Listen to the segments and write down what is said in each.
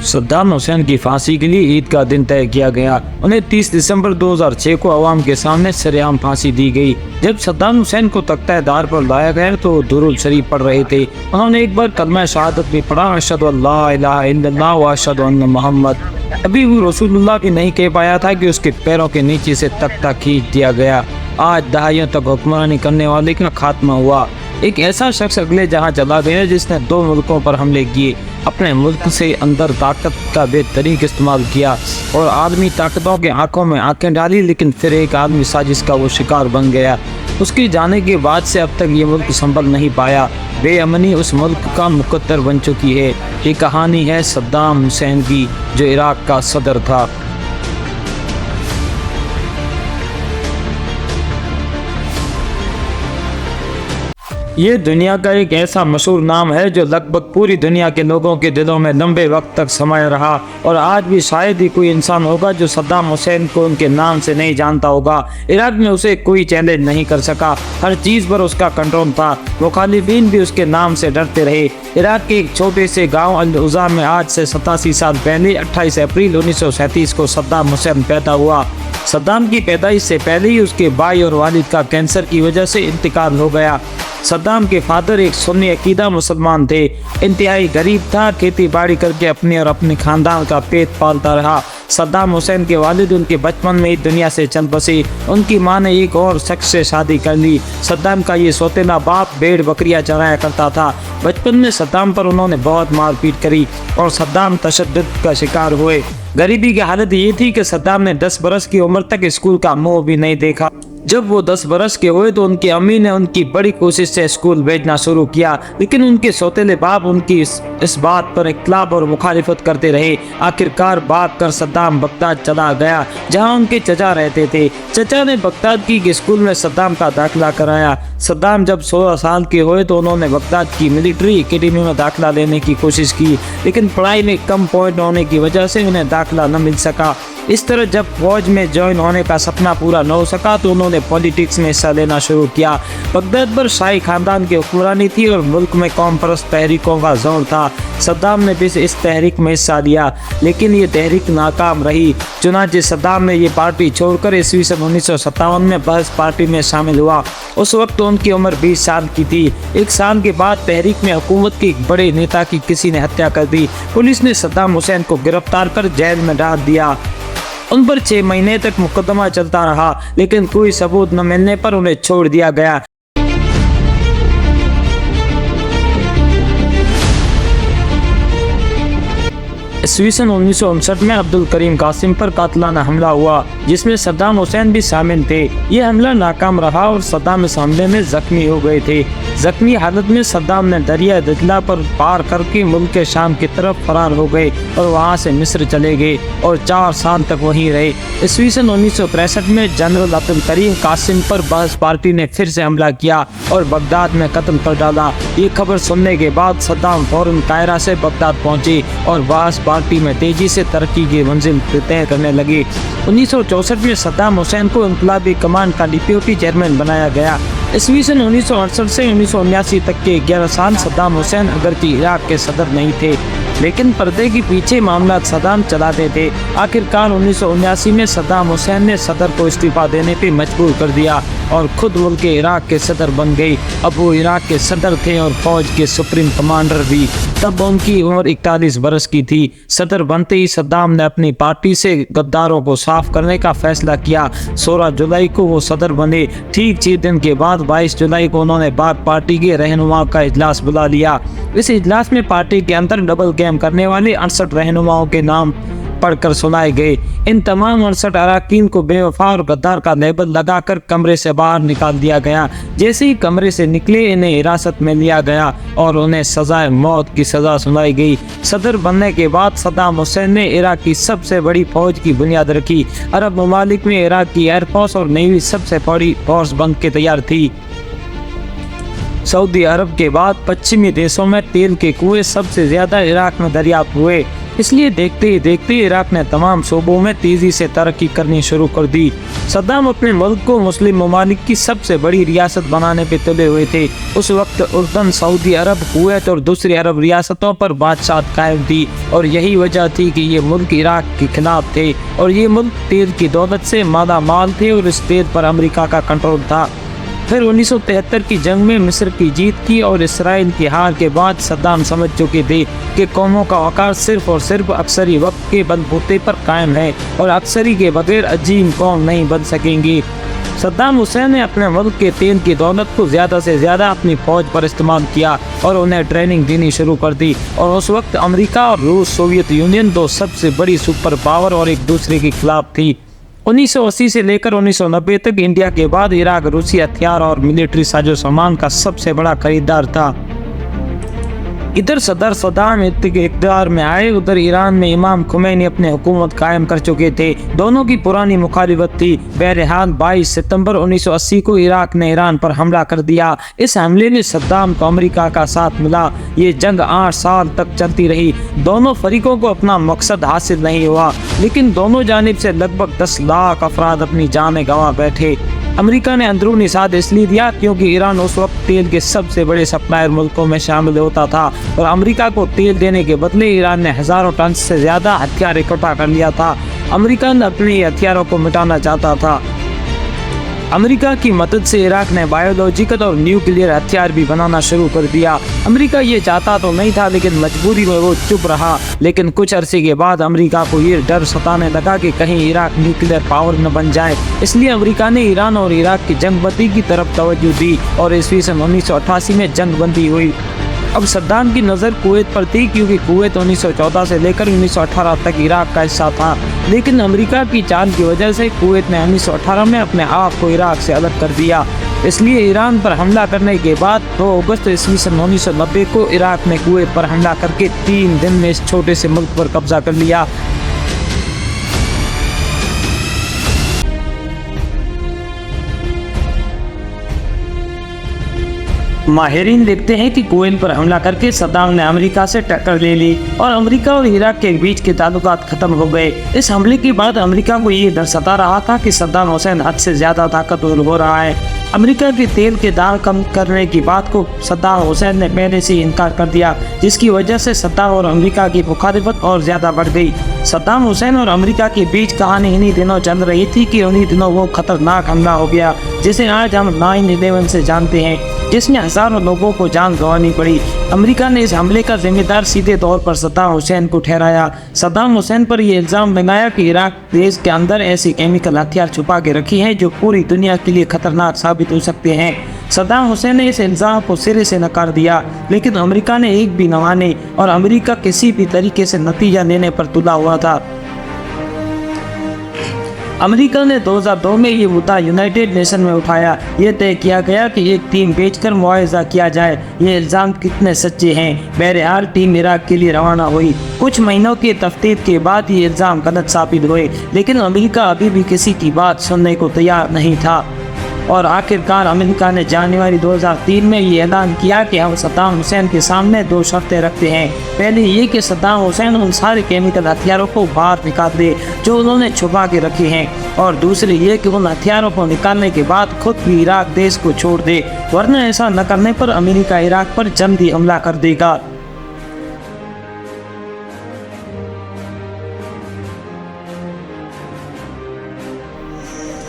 सद्दाम हुसैन की फांसी के लिए ईद का दिन तय किया गया। उन्हें 30 दिसंबर 2006 को अवाम के सामने सरेआम फांसी दी गई। जब सद्दाम हुसैन को तख्ता-ए-दार पर लाया गया तो दुरूद शरीफ पढ़ रहे थे। उन्होंने एक बार कलमा शहादत भी पढ़ा, अशहदु अल्ला इलाहा इल्लल्लाह व अशहदु अन्ना मुहम्मद। अभी वो रसूलुल्लाह भी नहीं कह पाया था कि उसके पैरों के नीचे से तख्ता खींच दिया गया। आज दहाइयों तक हुक्मरानी करने वाले का खात्मा हुआ। एक ऐसा शख्स अगले जहां चला गया जिसने 2 मुल्कों पर हमले किए, अपने मुल्क से अंदर ताकत का बेतरीक इस्तेमाल किया और आदमी ताकतों के आंखों में आंखें डाली, लेकिन फिर एक आदमी साजिश का वो शिकार बन गया। उसके जाने के बाद से अब तक ये मुल्क संभल नहीं पाया। बेअमनी उस मुल्क का मुकद्दर बन चुकी है। ये कहानी है सद्दाम हुसैन की, जो इराक का सदर था। ये दुनिया का एक ऐसा मशहूर नाम है जो लगभग पूरी दुनिया के लोगों के दिलों में लंबे वक्त तक समाया रहा, और आज भी शायद ही कोई इंसान होगा जो सद्दाम हुसैन को उनके नाम से नहीं जानता होगा। इराक में उसे कोई चैलेंज नहीं कर सका, हर चीज़ पर उसका कंट्रोल था। मुखालिफिन भी उसके नाम से डरते रहे। इराक के एक छोटे से गाँव अल-उज़ा में आज से 87 साल पहले 28 अप्रैल 1937 को सद्दाम हुसैन पैदा हुआ। सद्दाम की पैदाइश से पहले ही उसके भाई और वालिद का कैंसर की वजह से इंतकाल हो गया। सद्दाम के फादर एक सुन्नी अकीदा मुसलमान थे, इंतहाई गरीब था, खेती बाड़ी करके अपने और अपने खानदान का पेट पालता रहा। सद्दाम हुसैन के वालिद उनके बचपन में ही दुनिया से चल बसे। उनकी मां ने एक और शख्स से शादी कर ली। सद्दाम का ये सौतेला बाप भेड़ बकरियां चराया करता था। बचपन में सद्दाम पर उन्होंने बहुत मारपीट करी और सद्दाम तशद्दुद का शिकार हुए। गरीबी की हालत ये थी कि सद्दाम ने 10 बरस की उम्र तक स्कूल का मुंह भी नहीं देखा। जब वो 10 बरस के हुए तो उनकी अम्मी ने उनकी बड़ी कोशिश से स्कूल भेजना शुरू किया, लेकिन उनके सौतेले बाप उनकी इस बात पर इख्तलाफ और मुखालिफत करते रहे। आखिरकार भाग कर सद्दाम बगदाद चला गया, जहां उनके चचा रहते थे। चचा ने बगदाद की स्कूल में सद्दाम का दाखिला कराया। सद्दाम जब 16 साल के हुए तो उन्होंने बगदाद की मिलिट्री एकेडमी में दाखिला लेने की कोशिश की, लेकिन पढ़ाई में कम पॉइंट होने की वजह से उन्हें दाखिला न मिल सका। इस तरह जब फौज में ज्वाइन होने का सपना पूरा न हो सका तो उन्होंने पॉलिटिक्स में हिस्सा लेना शुरू किया। बगदाद पर शाही खानदान की हुक्मरानी थी और मुल्क में कौम परस्त तहरीकों का जोर था। सद्दाम ने भी इस तहरीक में हिस्सा लिया, लेकिन ये तहरीक नाकाम रही। चुनांचे सद्दाम ने ये पार्टी छोड़कर ईस्वी सन 1957 में बहस पार्टी में शामिल हुआ। उस वक्त उनकी उम्र 20 साल की थी। 1 साल के बाद तहरीक में हुकूमत के एक बड़े नेता की किसी ने हत्या कर दी। पुलिस ने सद्दाम हुसैन को गिरफ्तार कर जेल में डाल दिया। उन पर 6 महीने तक मुकदमा चलता रहा, लेकिन कोई सबूत न मिलने पर उन्हें छोड़ दिया गया। ईस्वी सन 1959 में अब्दुल करीम कासिम पर कातिलाना हमला हुआ, जिसमें सद्दाम हुसैन भी शामिल थे। यह हमला नाकाम रहा और सद्दाम इस हमले में जख्मी हो गए थे। जख्मी हालत में सद्दाम ने दरिया दजला पर पार करके मुल्क के शाम की तरफ फरार हो गए और वहां से मिस्र चले गए और 4 साल तक वहीं रहे। ईस्वी सन 1963 में जनरल अब्दुल करीम कासिम पर बहस पार्टी ने फिर से हमला किया और बगदाद में कत्ल कर डाला। ये खबर सुनने के बाद सद्दाम फौरन कायरा से बगदाद पहुंचे और बहस पार्टी में तेजी से तरक्की की मंजिल तय करने लगे। 1964 में सद्दाम हुसैन को इनकलाबी कमांड का डिप्टी चेयरमैन बनाया गया। ईस्वी सन 1968 से 1979 तक के 11 साल सद्दाम हुसैन अगरचे इराक के सदर नहीं थे, लेकिन पर्दे के पीछे मामला सद्दाम चलाते थे। आखिरकार 1979 में सद्दाम हुसैन ने सदर को इस्तीफा देने पर मजबूर कर दिया और खुद मुल्क के इराक के सदर बन गए। अब वो इराक के सदर थे और फौज के सुप्रीम कमांडर भी। तब उनकी उम्र 41 बरस की थी। सदर बनते ही सद्दाम ने अपनी पार्टी से गद्दारों को साफ करने का फैसला किया। 16 जुलाई को वो सदर बने। ठीक 6 दिन के बाद 22 जुलाई को उन्होंने बाग पार्टी के रहनुमाओं का इजलास बुला लिया। इस इजलास में पार्टी के अंदर डबल गेम करने वाले 68 रहनुमाओं के नाम पढ़कर सुनाए गए। इन तमाम 68 अरकान को बेवफा और गद्दार का लेबल लगाकर कमरे से बाहर निकाल दिया गया। जैसे ही कमरे से निकले इन्हें हिरासत में लिया गया और उन्हें सजाए मौत की सजा सुनाई गई। सदर बनने के बाद सद्दाम हुसैन ने इराक की सबसे बड़ी फौज की बुनियाद रखी। अरब ममालिक में इराक की एयरफोर्स और नेवी सबसे बड़ी फोर्स बन के तैयार थी। सऊदी अरब के बाद पश्चिमी देशों में तेल के कुएं सबसे ज्यादा इराक में दरियाफ्त हुए। इसलिए देखते ही देखते इराक ने तमाम शोबों में तेजी से तरक्की करनी शुरू कर दी। सद्दाम अपने मुल्क को मुस्लिम ममालिक की सबसे बड़ी रियासत बनाने पे तुले हुए थे। उस वक्त उर्दन, सऊदी अरब, कुवैत और दूसरी अरब रियासतों पर बादशाह कायम थी और यही वजह थी कि ये मुल्क इराक के खिलाफ थे और ये मुल्क तेल की दौलत से माला माल थे और इस तेल पर अमेरिका का कंट्रोल था। फिर 1973 की जंग में मिस्र की जीत की और इसराइल की हार के बाद सद्दाम समझ चुके थे कि कौमों का वक़ार सिर्फ और सिर्फ अक्सरी वक्त के बलबूते पर कायम है और अक्सरी के बगैर अजीम कौम नहीं बन सकेंगी। सद्दाम हुसैन ने अपने मुल्क के तेल की दौलत को ज़्यादा से ज़्यादा अपनी फ़ौज पर इस्तेमाल किया और उन्हें ट्रेनिंग देनी शुरू कर दी। और उस वक्त अमेरिका और रूस, सोवियत यूनियन दो सबसे बड़ी सुपर पावर और एक दूसरे के खिलाफ थी। 1980 से लेकर 1990 तक इंडिया के बाद इराक रूसी हथियार और मिलिट्री साजो सामान का सबसे बड़ा खरीदार था। इधर सदर सद्दाम इक़्तिदार में आए, उधर ईरान में इमाम खुमैनी अपने हुकूमत कायम कर चुके थे। दोनों की पुरानी मुखालिफत थी। बहरहाल 22 सितंबर 1980 को इराक ने ईरान पर हमला कर दिया। इस हमले में सद्दाम को अमेरिका का साथ मिला। ये जंग 8 साल तक चलती रही। दोनों फरीकों को अपना मकसद हासिल नहीं हुआ, लेकिन दोनों जानिब से लगभग 10 लाख अफराद अपनी जानें गंवा बैठे। अमेरिका ने अंदरूनी साथ इसलिए दिया क्योंकि ईरान उस वक्त तेल के सबसे बड़े सप्लायर मुल्कों में शामिल होता था और अमेरिका को तेल देने के बदले ईरान ने हज़ारों टन से ज़्यादा हथियार इकट्ठा कर लिया था। अमेरिका अपने हथियारों को मिटाना चाहता था। अमेरिका की मदद से इराक ने बायोलॉजिकल और न्यूक्लियर हथियार भी बनाना शुरू कर दिया। अमेरिका ये चाहता तो नहीं था, लेकिन मजबूरी में वो चुप रहा। लेकिन कुछ अरसे के बाद अमेरिका को ये डर सताने लगा कि कहीं इराक न्यूक्लियर पावर न बन जाए। इसलिए अमेरिका ने ईरान और इराक की जंगबंदी की तरफ तवज्जो दी और ईस्वी सन 1988 में जंगबंदी हुई। अब सद्दाम की नज़र कुवैत पर थी क्योंकि कुवैत 1914 से लेकर 1918 तक इराक का हिस्सा था, लेकिन अमेरिका की चाल की वजह से कुवैत ने 1918 में अपने आप को इराक से अलग कर दिया। इसलिए ईरान पर हमला करने के बाद 2 अगस्त ईस्वी सन 1990 को इराक ने कुवैत पर हमला करके 3 दिन में इस छोटे से मुल्क पर कब्जा कर लिया। माहिरीन देखते हैं कि कुवैत पर हमला करके सद्दाम ने अमेरिका से टक्कर ले ली और अमेरिका और इराक के बीच के ताल्लुकात खत्म हो गए। इस हमले के बाद अमेरिका को ये डर सता रहा था कि सद्दाम हुसैन हद से ज़्यादा ताकतवर हो रहा है। अमेरिका के तेल के दाम कम करने की बात को सद्दाम हुसैन ने पहले से इनकार कर दिया, जिसकी वजह से सद्दाम और अमेरिका की मुखालिफत और ज़्यादा बढ़ गई। सद्दाम हुसैन और अमेरिका के बीच कहानी इन्हीं दिनों चल रही थी कि उन्हीं दिनों वो खतरनाक हमला हो गया जिसे आज हम 9/11 से जानते हैं, जिसमें हज़ारों लोगों को जान गंवानी पड़ी। अमेरिका ने इस हमले का जिम्मेदार सीधे तौर पर सद्दाम हुसैन को ठहराया। सद्दाम हुसैन पर यह इल्ज़ाम लगाया कि इराक देश के अंदर ऐसी केमिकल हथियार छुपा के रखी हैं जो पूरी दुनिया के लिए खतरनाक साबित हो सकते हैं। सद्दाम हुसैन ने इस इल्ज़ाम को सिरे से नकार दिया, लेकिन अमेरिका ने एक भी न माने और अमेरिका किसी भी तरीके से नतीजा लेने पर तुला हुआ था। अमेरिका ने 2002 में ये मुद्दा यूनाइटेड नेशन में उठाया। ये तय किया गया कि एक टीम भेजकर मुआवजा किया जाए। ये इल्ज़ाम कितने सच्चे हैं। बहरहाल टीम इराक के लिए रवाना हुई। कुछ महीनों के तफ्तीश के बाद ये इल्ज़ाम गलत साबित हुए, लेकिन अमेरिका अभी भी किसी की बात सुनने को तैयार नहीं था और आखिरकार अमेरिका ने जनवरी 2003 में ये ऐलान किया कि हम सद्दाम हुसैन के सामने 2 शर्तें रखते हैं। पहले ये कि सद्दाम हुसैन उन सारे केमिकल हथियारों को बाहर निकाल दे जो उन्होंने छुपा के रखे हैं, और दूसरी ये कि उन हथियारों को निकालने के बाद खुद भी इराक देश को छोड़ दे, वरना ऐसा न करने पर अमेरिका इराक पर जल्दी हमला कर देगा।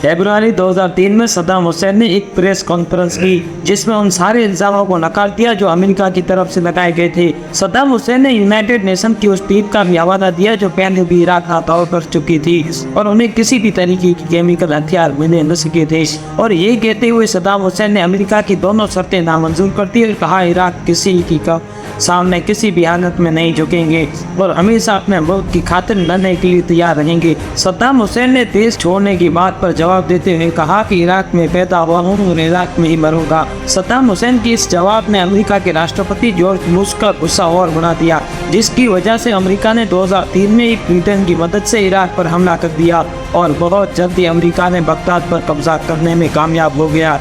फरवरी 2003 में सद्दाम हुसैन ने एक प्रेस कॉन्फ्रेंस की जिसमें उन सारे इल्ज़ामों को नकार दिया जो अमेरिका की तरफ से लगाए गए थे। सद्दाम हुसैन ने यूनाइटेड नेशन की उस टीम का भी हवाला दिया जो पहले भी इराक का दौर कर चुकी थी और उन्हें किसी भी तरीके की केमिकल हथियार मिले न सके थे। और ये कहते हुए सद्दाम हुसैन ने अमेरिका की दोनों शर्तें नामंजूर कर दी और कहा इराक किसी की का सामने किसी भी हालत में नहीं झुकेंगे और हमेशा अपने मुल्क की खातिर लड़ने के लिए तैयार रहेंगे। सद्दाम हुसैन ने देश छोड़ने की बात पर जवाब देते हुए कहा कि इराक में पैदा हुआ हूँ और इराक में ही मरूंगा। सद्दाम हुसैन की इस जवाब ने अमेरिका के राष्ट्रपति जॉर्ज बुश का गुस्सा और बढ़ा दिया, जिसकी वजह से अमेरिका ने 2003 में ब्रिटेन की मदद से इराक पर हमला कर दिया और बहुत जल्दी अमेरिका ने बगदाद पर कब्जा करने में कामयाब हो गया।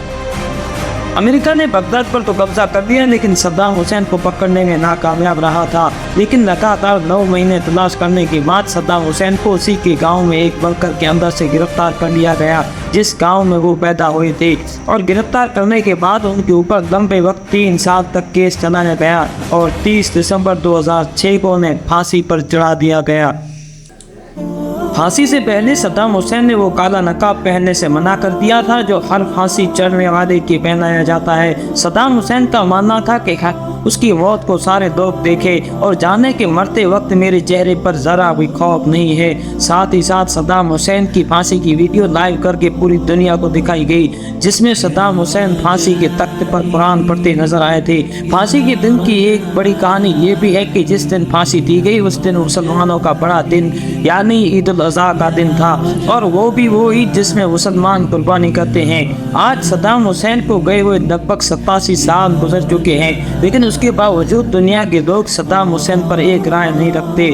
अमेरिका ने बगदाद पर तो कब्जा कर लिया, लेकिन सद्दाम हुसैन को पकड़ने में नाकामयाब रहा था। लेकिन लगातार 9 महीने तलाश करने के बाद सद्दाम हुसैन को उसी के गांव में एक बंकर के अंदर से गिरफ्तार कर लिया गया, जिस गांव में वो पैदा हुए थे। और गिरफ्तार करने के बाद उनके ऊपर लंबे वक्त 3 साल तक केस चलाया गया और 30 दिसंबर 2006 को उन्हें फांसी पर चढ़ा दिया गया। फांसी से पहले सद्दाम हुसैन ने वो काला नकाब पहनने से मना कर दिया था जो हर फांसी चढ़ने वाले के पहनाया जाता है। सद्दाम हुसैन का मानना था कि उसकी मौत को सारे लोग देखे और जाने के मरते वक्त मेरे चेहरे पर जरा भी खौफ नहीं है। साथ ही साथ सद्दाम हुसैन की फांसी की वीडियो लाइव करके पूरी दुनिया को दिखाई गई, जिसमें सद्दाम हुसैन फांसी के तख्त पर कुरान पढ़ते नजर आए थे। फांसी के दिन की एक बड़ी कहानी ये भी है कि जिस दिन फांसी दी गई उस दिन मुसलमानों का बड़ा दिन यानी ईद उल अज़हा का दिन था, और वो भी वो ईद जिसमें मुसलमान कुर्बानी करते हैं। आज सद्दाम हुसैन को गए हुए लगभग 87 साल गुजर चुके हैं, लेकिन उसके बावजूद दुनिया के लोग सद्दाम हुसैन पर एक राय नहीं रखते।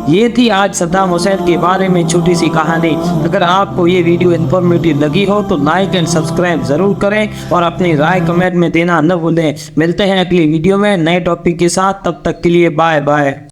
ये थी आज सद्दाम हुसैन के बारे में छोटी सी कहानी। अगर आपको ये वीडियो इन्फॉर्मेटिव लगी हो तो लाइक एंड सब्सक्राइब जरूर करें और अपनी राय कमेंट में देना न भूलें। मिलते हैं अगली वीडियो में नए टॉपिक के साथ, तब तक के लिए बाय बाय।